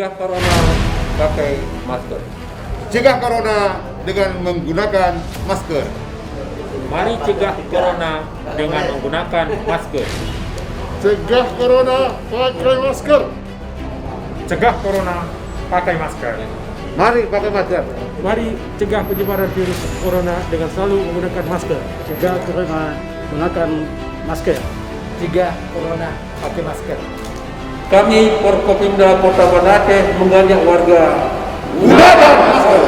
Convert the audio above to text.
Cegah corona pakai masker. Cegah corona dengan menggunakan masker. Mari cegah corona dengan menggunakan masker. Cegah corona pakai masker. Cegah corona pakai masker. Mari pakai masker. Mari cegah penyebaran virus corona dengan selalu menggunakan masker. Cegah corona menggunakan masker. Cegah corona pakai masker. Kami Forkopimda Kota Banda Aceh mengajak warga Gunakan masker.